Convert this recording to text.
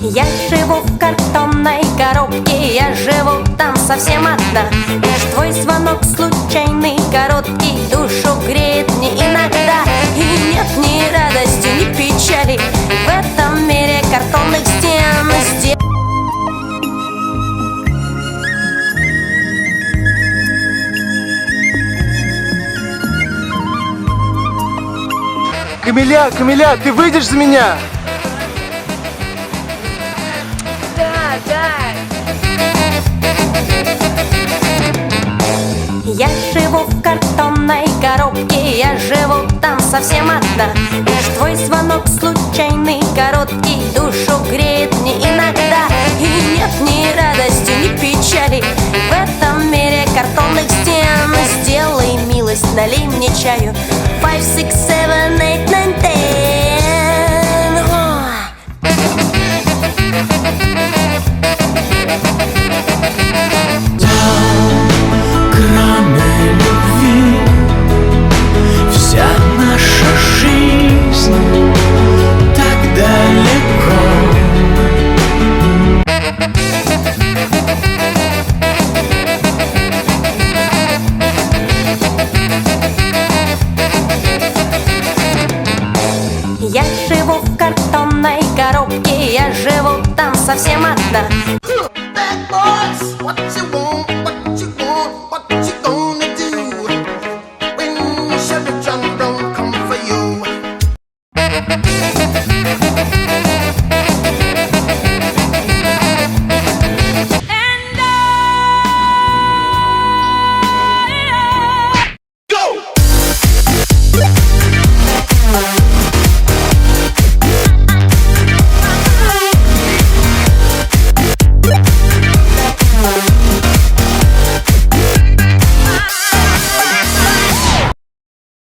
Я живу в картонной коробке, я живу там совсем одна. Лишь твой звонок случайный, короткий, душу греет мне иногда. И нет ни радости, ни печали в этом мире картонных стен. Камиля, Камиля, ты выйдешь за меня? Да. Я живу в картонной коробке, я живу там совсем одна. Лишь твой звонок случайный, короткий, душу греет мне иногда. И нет ни радости, ни печали в этом мире картонных стен. Сделай милость, налей мне чаю. 5, 6, 7, 8, 9, 10. Кроме любви вся наша жизнь так далеко. Я живу в картонной коробке, я живу там совсем одна. Bad boys, what you want?